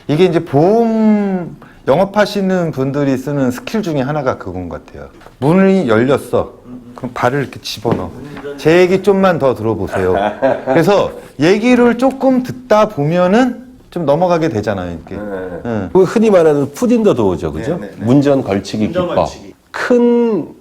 이게 이제 보험 영업하시는 분들이 쓰는 스킬 중에 하나가 그건 것 같아요. 문이 열렸어. 그럼 발을 이렇게 집어넣어. 제 얘기 좀만 더 들어보세요. 그래서 얘기를 조금 듣다 보면은 좀 넘어가게 되잖아요. 이렇게. 응. 그 흔히 말하는 푸딘더 도어죠, 그죠? 네. 문전 걸치기 기법. 큰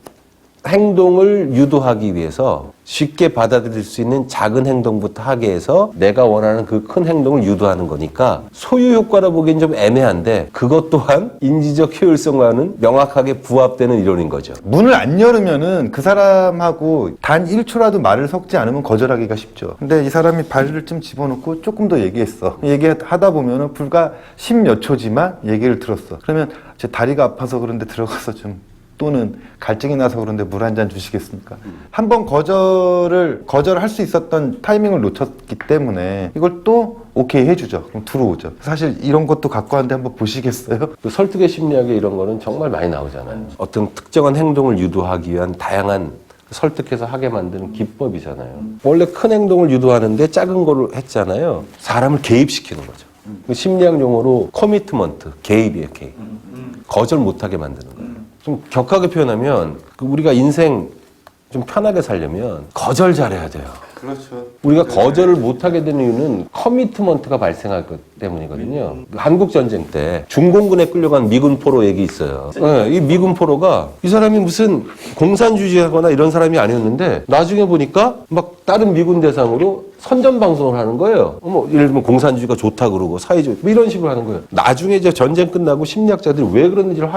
행동을 유도하기 위해서 쉽게 받아들일 수 있는 작은 행동부터 하게 해서 내가 원하는 그 큰 행동을 유도하는 거니까 소유 효과라 보기엔 좀 애매한데 그것 또한 인지적 효율성과는 명확하게 부합되는 이론인 거죠. 문을 안 열으면은 그 사람하고 단 1초라도 말을 섞지 않으면 거절하기가 쉽죠. 근데 이 사람이 발을 좀 집어넣고 조금 더 얘기했어. 얘기하다 보면은 불과 10몇 초지만 얘기를 들었어. 그러면 제 다리가 아파서 그런데 들어가서 좀 또는 갈증이 나서 그런데 물 한 잔 주시겠습니까? 한번 거절할 수 있었던 타이밍을 놓쳤기 때문에 이걸 또 오케이 해주죠. 그럼 들어오죠. 사실 이런 것도 갖고 왔는데 한번 보시겠어요? 그 설득의 심리학에 이런 거는 정말 많이 나오잖아요. 어떤 특정한 행동을 유도하기 위한 다양한 설득해서 하게 만드는 기법이잖아요. 원래 큰 행동을 유도하는데 작은 거를 했잖아요. 사람을 개입시키는 거죠. 심리학 용어로 커미트먼트, 개입이에요, 개입. 거절 못하게 만드는 거예요. 좀 격하게 표현하면 우리가 인생 좀 편하게 살려면 거절 잘해야 돼요. 그렇죠. 우리가 거절을 못하게 되는 이유는 커미트먼트가 발생하기 때문이거든요. 한국 전쟁 때 중공군에 끌려간 미군 포로 얘기 있어요. 네, 이 미군 포로가 이 사람이 무슨 공산주의하거나 이런 사람이 아니었는데 나중에 보니까 막 다른 미군 대상으로 선전 방송을 하는 거예요. 예를 들면 공산주의가 좋다 그러고 사회주의 뭐 이런 식으로 하는 거예요. 나중에 이제 전쟁 끝나고 심리학자들이 왜 그랬는지를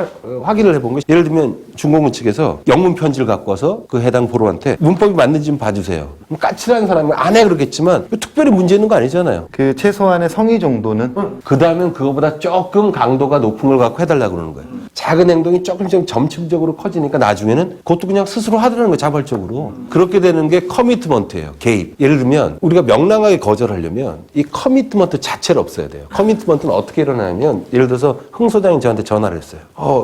확인을 해본 거예요. 예를 들면 중공군 측에서 영문 편지를 갖고 와서 그 해당 포로한테 문법이 맞는지 좀 봐주세요. 까칠한 사람은 안 해 그러겠지만 특별히 문제 있는 거 아니잖아요. 그 최소한의 성의 정도는 그 다음엔 그거보다 조금 강도가 높은 걸 갖고 해달라고 그러는 거예요. 작은 행동이 조금씩 점층적으로 커지니까 나중에는 그것도 그냥 스스로 하더라는 거예요, 자발적으로. 그렇게 되는 게 커미트먼트예요, 개입. 예를 들면 우리가 명랑하게 거절하려면 이 커미트먼트 자체를 없어야 돼요. 커미트먼트는 어떻게 일어나냐면 예를 들어서 흥 소장이 저한테 전화를 했어요.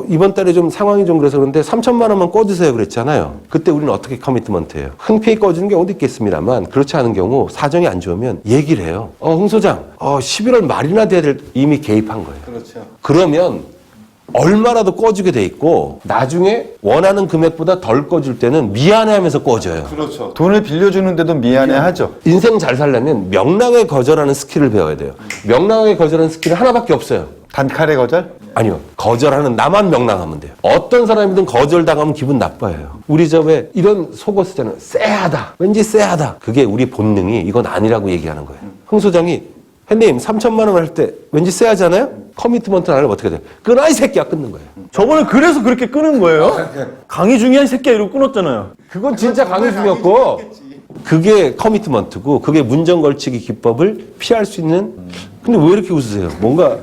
이번 달에 좀 상황이 좀 그래서 그런데 3천만 원만 꺼주세요 그랬잖아요. 그때 우리는 어떻게 커미트먼트예요? 흔쾌히 꺼주는 게 어디 있겠습니다만 그렇지 않은 경우 사정이 안 좋으면 얘기를 해요. 흥 소장, 11월 말이나 돼야 될 이미 개입한 거예요. 그렇죠. 그러면 얼마라도 꺼주게 돼 있고 나중에 원하는 금액보다 덜 꺼줄 때는 미안해하면서 꺼져요. 그렇죠. 돈을 빌려주는데도 미안해하죠. 인생 잘 살려면 명랑하게 거절하는 스킬을 배워야 돼요. 명랑하게 거절하는 스킬은 하나밖에 없어요. 단칼에 거절? 아니요. 거절하는 나만 명랑하면 돼요. 어떤 사람이든 거절당하면 기분 나빠요. 우리 저 왜 이런 속어 쓰잖아요. 쎄하다. 왠지 쎄하다. 그게 우리 본능이 이건 아니라고 얘기하는 거예요. 흥 소장이 햇님 3천만 원 할 때 왠지 쎄하잖아요? 커미트먼트 안 하면 어떻게 돼요? 끊어 이 새끼야 끊는 거예요. 저번에 그래서 그렇게 끊은 거예요? 강의 중요한 새끼야 이러고 끊었잖아요. 그건 진짜 강요중이었고 그게 커미트먼트고 그게 문전 걸치기 기법을 피할 수 있는 근데 왜 이렇게 웃으세요? 뭔가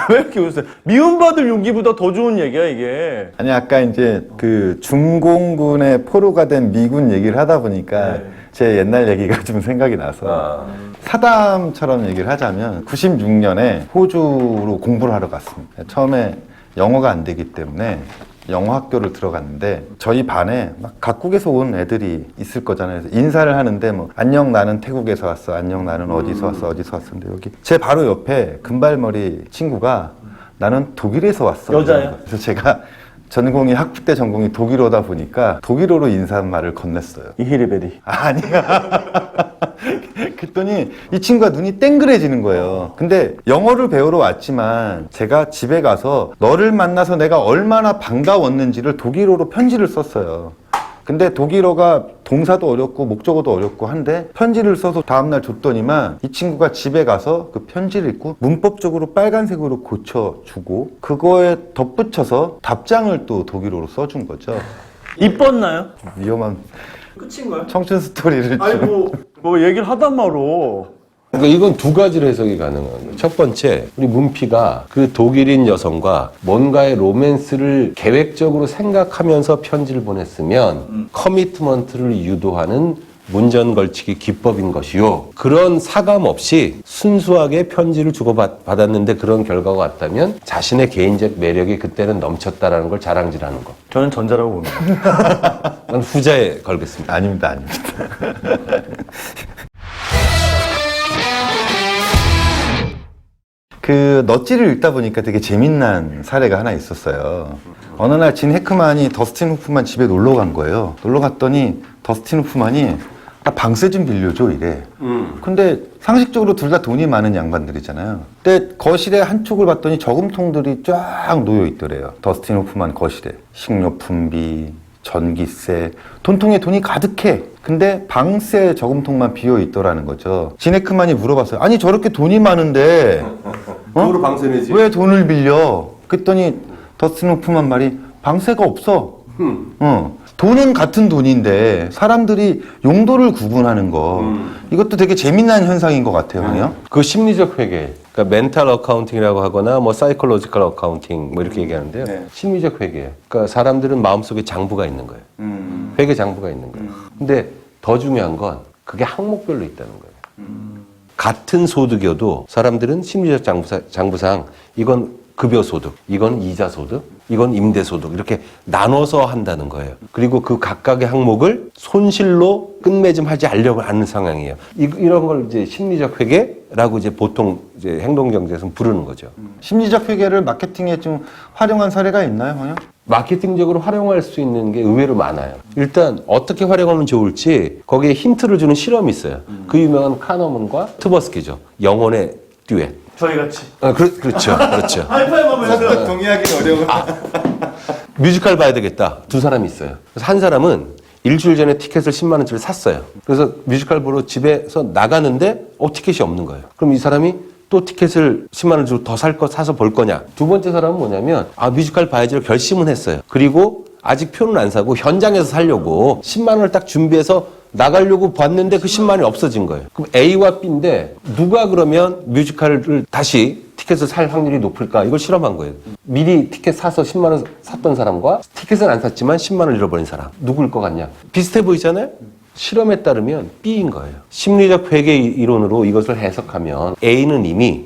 왜 이렇게 웃어요? 미움받을 용기보다 더 좋은 얘기야 이게. 아니 아까 이제 그 중공군의 포로가 된 미군 얘기를 하다 보니까 제 옛날 얘기가 좀 생각이 나서 사담처럼 얘기를 하자면 96년에 호주로 공부를 하러 갔습니다. 처음에 영어가 안 되기 때문에 영어 학교를 들어갔는데 저희 반에 막 각국에서 온 애들이 있을 거잖아요. 그래서 인사를 하는데 뭐 안녕 나는 태국에서 왔어. 안녕 나는 어디서 왔어. 어디서 왔었는데 여기 제 바로 옆에 금발머리 친구가 나는 독일에서 왔어. 여자예요? 그래서 제가 학부 때 전공이 독일어다 보니까 독일어로 인사말을 건넸어요. 이히리베리. 아니야. 그랬더니 이 친구가 눈이 땡그레지는 거예요. 근데 영어를 배우러 왔지만 제가 집에 가서 너를 만나서 내가 얼마나 반가웠는지를 독일어로 편지를 썼어요. 근데 독일어가 동사도 어렵고 목적어도 어렵고 한데 편지를 써서 다음날 줬더니만 이 친구가 집에 가서 그 편지를 읽고 문법적으로 빨간색으로 고쳐주고 그거에 덧붙여서 답장을 또 독일어로 써준 거죠. 이뻤나요? 위험한 끝인가요? 청춘 스토리를 아니 좀. 뭐 얘기를 하단 말로. 그러니까 이건 두 가지로 해석이 가능한 거예요. 첫 번째, 우리 문피가 그 독일인 여성과 뭔가의 로맨스를 계획적으로 생각하면서 편지를 보냈으면 커미트먼트를 유도하는 문전 걸치기 기법인 것이요. 그런 사감 없이 순수하게 편지를 주고받았는데 그런 결과가 왔다면 자신의 개인적 매력이 그때는 넘쳤다라는 걸 자랑질하는 거. 저는 전자라고 봅니다. 난 후자에 걸겠습니다. 아닙니다. 그 넛지를 읽다 보니까 되게 재밌는 사례가 하나 있었어요. 어느 날 진 해크만이 더스틴 호프만 집에 놀러 간 거예요. 놀러 갔더니 더스틴 호프만이 나 방세 좀 빌려줘 이래. 근데 상식적으로 둘 다 돈이 많은 양반들이잖아요. 근데 거실에 한쪽을 봤더니 저금통들이 쫙 놓여 있더래요. 더스틴 호프만 거실에. 식료품비, 전기세, 돈통에 돈이 가득해. 근데 방세 저금통만 비어 있더라는 거죠. 진 해크만이 물어봤어요. 아니 저렇게 돈이 많은데 그거로 방세 내지. 왜 돈을 빌려? 그랬더니 더스틴 호프만 말이 방세가 없어. 돈은 같은 돈인데 사람들이 용도를 구분하는 거 이것도 되게 재미난 현상인 것 같아요. 아니요? 그 심리적 회계, 그러니까 멘탈 어카운팅이라고 하거나 뭐 사이콜로지컬 어카운팅 뭐 이렇게 얘기하는데요. 심리적 회계. 그러니까 사람들은 마음속에 장부가 있는 거예요. 회계 장부가 있는 거예요. 근데 더 중요한 건 그게 항목별로 있다는 거예요. 같은 소득이어도 사람들은 심리적 장부상 이건 급여소득, 이건 이자소득, 이건 임대소득 이렇게 나눠서 한다는 거예요. 그리고 그 각각의 항목을 손실로 끝맺음하지 않으려고 하는 상황이에요. 이런 걸 이제 심리적 회계라고 이제 보통 이제 행동경제에서는 부르는 거죠. 심리적 회계를 마케팅에 좀 활용한 사례가 있나요, 형님? 마케팅적으로 활용할 수 있는 게 의외로 많아요. 일단 어떻게 활용하면 좋을지 거기에 힌트를 주는 실험이 있어요. 그 유명한 카너먼과 트버스키죠. 영혼의 듀엣. 저희 같이. 그렇죠. 하이파이브 한번 해주세요. 동의하기 어려워. 뮤지컬 봐야 되겠다. 두 사람이 있어요. 그래서 한 사람은 일주일 전에 티켓을 10만 원짜리 샀어요. 그래서 뮤지컬 보러 집에서 나가는데 티켓이 없는 거예요. 그럼 이 사람이 또 티켓을 10만 원 주고 더 살 거 사서 볼 거냐. 두 번째 사람은 뭐냐면 뮤지컬 봐야지를 결심은 했어요. 그리고 아직 표는 안 사고 현장에서 살려고 10만 원을 딱 준비해서 나가려고 봤는데 그 10만 원이 없어진 거예요. 그럼 A와 B인데 누가 그러면 뮤지컬을 다시 티켓을 살 확률이 높을까? 이걸 실험한 거예요. 미리 티켓 사서 10만 원 샀던 사람과 티켓은 안 샀지만 10만 원 잃어버린 사람. 누구일 것 같냐? 비슷해 보이잖아요? 실험에 따르면 B인 거예요. 심리적 회계 이론으로 이것을 해석하면 A는 이미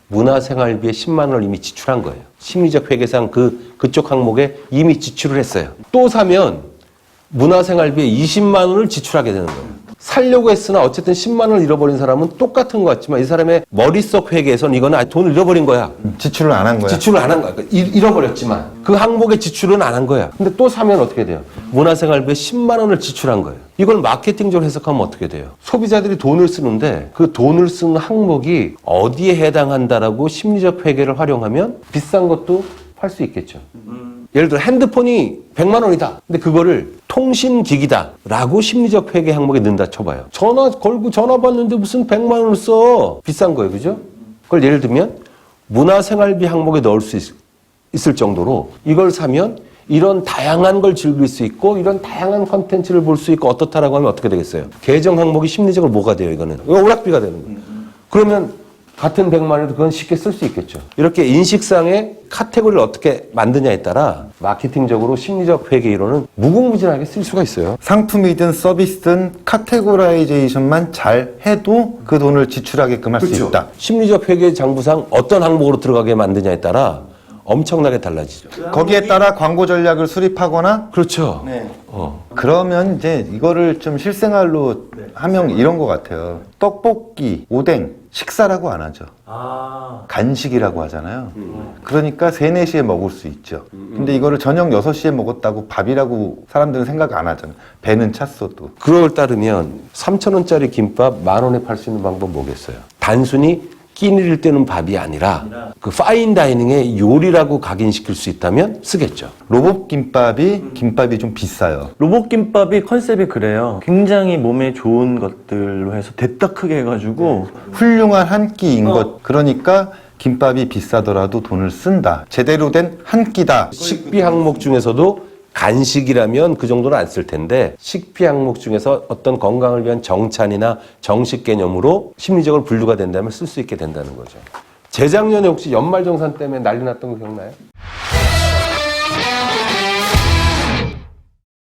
문화생활비에 10만 원을 이미 지출한 거예요. 심리적 회계상 그쪽 항목에 이미 지출을 했어요. 또 사면 문화생활비에 20만 원을 지출하게 되는 거예요. 살려고 했으나 어쨌든 10만 원을 잃어버린 사람은 똑같은 것 같지만 이 사람의 머릿속 회계에서는 이거는 돈을 잃어버린 거야. 지출을 안 한 거야. 지출을 안 한 거야. 그러니까 잃어버렸지만 그 항목의 지출은 안 한 거야. 근데 또 사면 어떻게 돼요? 문화생활비에 10만 원을 지출한 거예요. 이걸 마케팅적으로 해석하면 어떻게 돼요? 소비자들이 돈을 쓰는데 그 돈을 쓰는 항목이 어디에 해당한다라고 심리적 회계를 활용하면 비싼 것도 팔 수 있겠죠. 예를 들어 핸드폰이 100만 원이다. 근데 그거를 통신기기다라고 심리적 회계 항목에 넣는다 쳐봐요. 전화 걸고 전화 받는데 무슨 100만 원을 써. 비싼 거예요. 그죠? 그걸 예를 들면 문화생활비 항목에 넣을 수 있을 정도로 이걸 사면 이런 다양한 걸 즐길 수 있고 이런 다양한 컨텐츠를 볼 수 있고 어떻다라고 하면 어떻게 되겠어요? 계정 항목이 심리적으로 뭐가 돼요? 이거 오락비가 되는 거예요. 그러면 같은 100만 원에도 그건 쉽게 쓸 수 있겠죠. 이렇게 인식상의 카테고리를 어떻게 만드냐에 따라 마케팅적으로 심리적 회계 이론은 무궁무진하게 쓸 수가 있어요. 상품이든 서비스든 카테고라이제이션만 잘 해도 그 돈을 지출하게끔 할 수 있다. 심리적 회계 장부상 어떤 항목으로 들어가게 만드냐에 따라 엄청나게 달라지죠. 거기에 따라 광고 전략을 수립하거나 그렇죠. 그러면 이제 이거를 좀 실생활로 하면 이런 것 같아요. 떡볶이, 오뎅, 식사라고 안 하죠. 간식이라고 하잖아요. 그러니까 3, 4시에 먹을 수 있죠. 근데 이거를 저녁 6시에 먹었다고 밥이라고 사람들은 생각 안 하잖아요. 배는 찼어도. 그걸 따르면 3,000원짜리 김밥 10,000원에 팔 수 있는 방법 뭐겠어요? 단순히 끼니를 때는 밥이 아니라 그 파인 다이닝의 요리라고 각인시킬 수 있다면 쓰겠죠. 로봇 김밥이 좀 비싸요. 로봇김밥이 컨셉이 그래요. 굉장히 몸에 좋은 것들로 해서 됐다 크게 해가지고 훌륭한 한 끼인 것. 그러니까 김밥이 비싸더라도 돈을 쓴다. 제대로 된 한 끼다. 식비 항목 중에서도 간식이라면 그 정도는 안 쓸 텐데 식비 항목 중에서 어떤 건강을 위한 정찬이나 정식 개념으로 심리적으로 분류가 된다면 쓸 수 있게 된다는 거죠. 재작년에 혹시 연말정산 때문에 난리 났던 거 기억나요?